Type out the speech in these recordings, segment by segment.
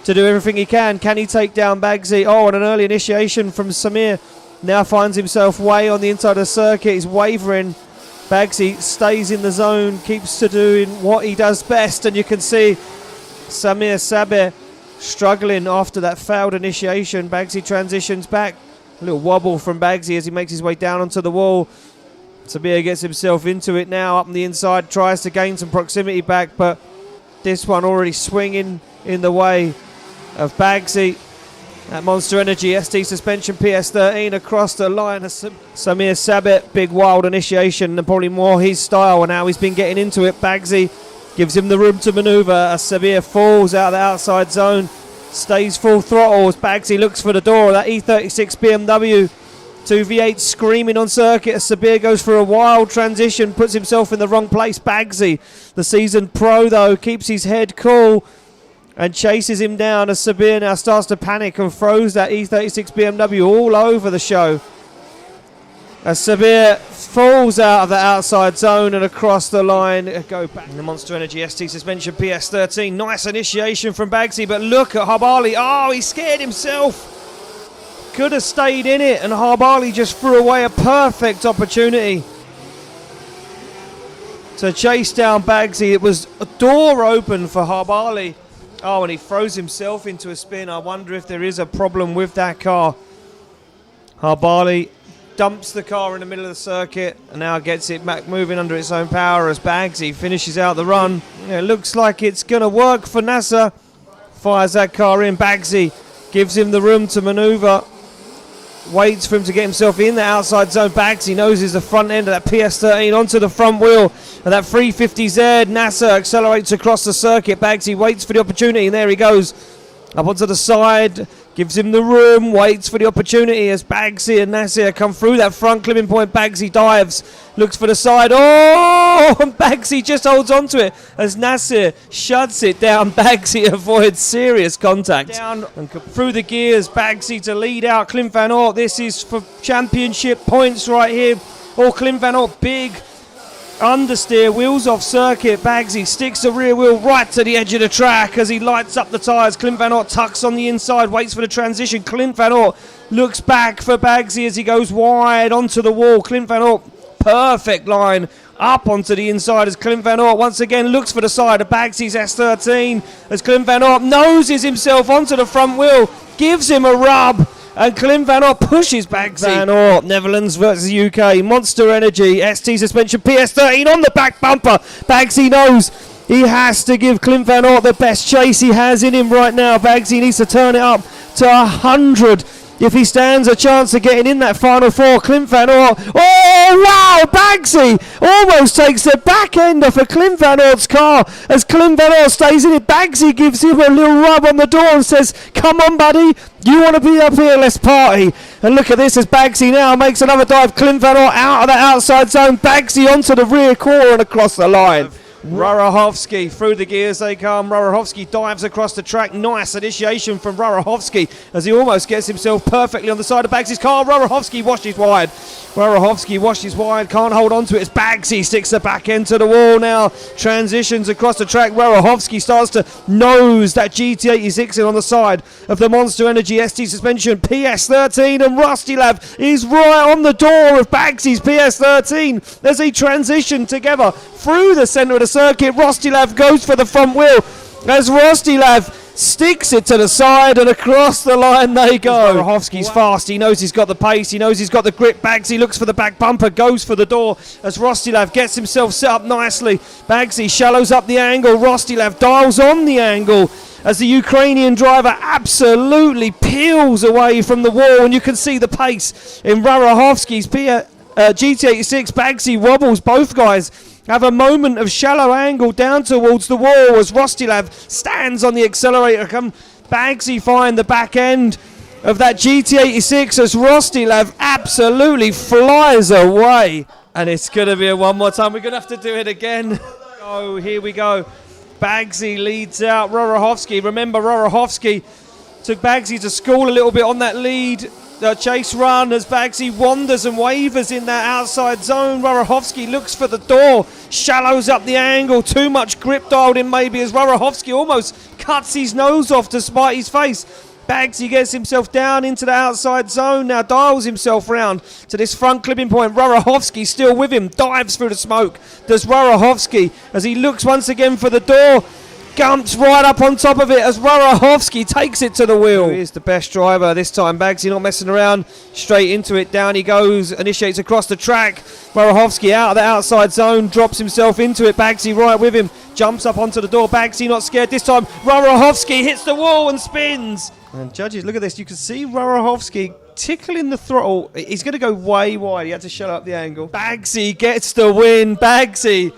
to do everything he can. Can he take down Baggsy? Oh, and an early initiation from Samir. Now finds himself way on the inside of the circuit. He's wavering. Baggsy stays in the zone, keeps to doing what he does best, and you can see Sabeh struggling after that failed initiation. Baggsy transitions back. A little wobble from Baggsy as he makes his way down onto the wall. Sabir gets himself into it now, up on the inside, tries to gain some proximity back, but this one already swinging in the way of Baggsy. That Monster Energy ST suspension PS13 across the line. Samir Sabeh, big wild initiation and probably more his style, and now he's been getting into it. Baggsy gives him the room to manoeuvre as Samir falls out of the outside zone, stays full throttle as Baggsy looks for the door of that E36 BMW. 2V8 screaming on circuit as Sabir goes for a wild transition, puts himself in the wrong place. Baggsy, the seasoned pro though, keeps his head cool and chases him down as Sabir now starts to panic and throws that E36 BMW all over the show. As Sabir falls out of the outside zone and across the line, go back. The Monster Energy ST suspension PS13, nice initiation from Baggsy, but look at Habali. Oh, he scared himself. Could have stayed in it, and Habali just threw away a perfect opportunity to chase down Baggsy. It was a door open for Habali. Oh, and he throws himself into a spin. I wonder if there is a problem with that car. Habali dumps the car in the middle of the circuit and now gets it back moving under its own power as Baggsy finishes out the run. It looks like it's going to work for Nasser. Fires that car in. Baggsy gives him the room to manoeuvre. Waits for him to get himself in the outside zone. Baggsy noses the front end of that PS13 onto the front wheel of that 350Z. Nasser accelerates across the circuit. Baggsy waits for the opportunity, and there he goes. Up onto the side, gives him the room, waits for the opportunity as Baggsy and Nasser come through that front clipping point. Baggsy dives, looks for the side. Oh, and Baggsy just holds on to it as Nasser shuts it down. Baggsy avoids serious contact. Down and through the gears, Baggsy to lead out Clint Van Oort. This is for championship points right here. Oh, Clint Van Oort, big understeer, wheels off circuit. Baggsy sticks the rear wheel right to the edge of the track as he lights up the tyres. Clint Van Oort tucks on the inside, waits for the transition. Clint Van Oort looks back for Baggsy as he goes wide onto the wall. Clint Van Oort, perfect line up onto the inside as Clint Van Oort once again looks for the side of Baggsy's S13 as Clint Van Oort noses himself onto the front wheel, gives him a rub. And Clint Van Oort pushes Baggsy. Van Oort, Netherlands versus UK. Monster Energy, ST suspension, PS13 on the back bumper. Baggsy knows he has to give Clint Van Oort the best chase he has in him right now. Baggsy needs to turn it up to 100 if he stands a chance of getting in that final four. Clint Van Oort, oh wow, Baggsy almost takes the back end off of Clint Van Oort's car as Clint Van Oort stays in it. Baggsy gives him a little rub on the door and says, come on buddy, you want to be up here, let's party. And look at this as Baggsy now makes another dive. Clint Van Oort out of the outside zone, Baggsy onto the rear corner and across the line. Rarohovsky, through the gears they come. Rarohovsky dives across the track. Nice initiation from Rarohovsky as he almost gets himself perfectly on the side of Baggsy's car. Rarohovsky washes wide. Rarohovsky washes wide, can't hold on to it as Baggsy sticks the back end to the wall now. Transitions across the track. Rarohovsky starts to nose that GT86 in on the side of the Monster Energy ST suspension PS13, and Rostyslav is right on the door of Baggsy's PS13 as they transition together through the centre of the circuit. Rostyslav goes for the front wheel as Rostyslav sticks it to the side and across the line they go. Rarohovsky's fast, he knows he's got the pace, he knows he's got the grip. Baggsy looks for the back bumper, goes for the door as Rostyslav gets himself set up nicely. Baggsy shallows up the angle, Rostyslav dials on the angle as the Ukrainian driver absolutely peels away from the wall, and you can see the pace in Rarohovsky's GT86. Baggsy wobbles, both guys have a moment of shallow angle down towards the wall as Rostyslav stands on the accelerator. Come Baggsy find the back end of that GT86 as Rostyslav absolutely flies away. And it's going to be a one more time. We're going to have to do it again. Oh, here we go. Baggsy leads out Rarohovsky. Remember, Rarohovsky took Baggsy to school a little bit on that lead chase run as Baggsy wanders and wavers in that outside zone. Rarohovsky looks for the door, shallows up the angle, too much grip dialed in maybe as Rarohovsky almost cuts his nose off to spite his face. Bagsy gets himself down into the outside zone, now dials himself round to this front clipping point. Rarohovsky still with him, dives through the smoke. Does Rarohovsky as he looks once again for the door. Gumps right up on top of it as Rarohovsky takes it to the wheel. He is the best driver this time. Bagsy not messing around. Straight into it. Down he goes. Initiates across the track. Rarohovsky out of the outside zone. Drops himself into it. Bagsy right with him. Jumps up onto the door. Bagsy not scared this time. Rarohovsky hits the wall and spins. And judges, look at this. You can see Rarohovsky tickling the throttle. He's going to go way wide. He had to shut up the angle. Bagsy gets the win. Bagsy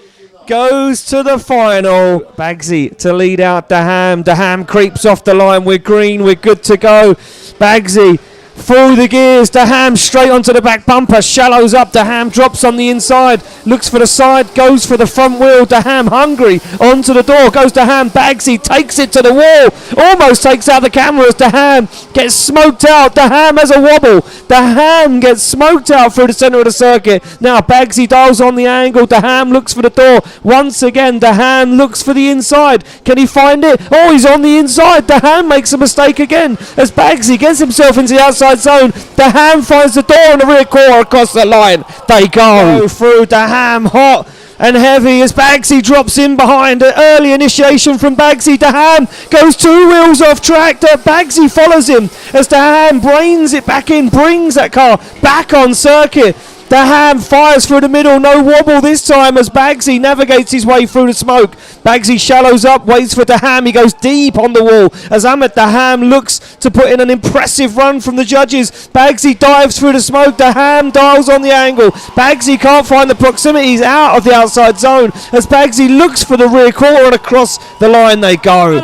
goes to the final. Bagsy to lead out Daham. Daham creeps off the line. We're green. We're good to go. Bagsy through the gears. Daham straight onto the back bumper. Shallows up. Daham drops on the inside. Looks for the side. Goes for the front wheel. Daham hungry. Onto the door. Goes Daham. Bagsy takes it to the wall. Almost takes out the camera as Daham gets smoked out. Daham has a wobble. Daham gets smoked out through the centre of the circuit. Now Bagsy dials on the angle. Daham looks for the door. Once again, Daham looks for the inside. Can he find it? Oh, he's on the inside. Daham makes a mistake again as Bagsy gets himself into the outside zone. Daham finds the door on the rear quarter across the line. They go through. Daham hot and heavy as Bagsy drops in behind. An early initiation from Bagsy. Daham goes 2 wheels off track. Bagsy follows him as Daham brains it back in, brings that car back on circuit. Daham fires through the middle, no wobble this time as Bagsy navigates his way through the smoke. Bagsy shallows up, waits for Daham. He goes deep on the wall as Ahmad Daham looks to put in an impressive run from the judges. Bagsy dives through the smoke. Daham dials on the angle. Bagsy can't find the proximity. He's out of the outside zone as Bagsy looks for the rear quarter and across the line they go.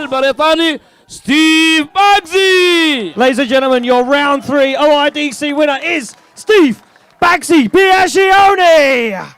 Steve Bagsy! Ladies and gentlemen, your round 3 OIDC winner is Steve Baggsy Biagioni!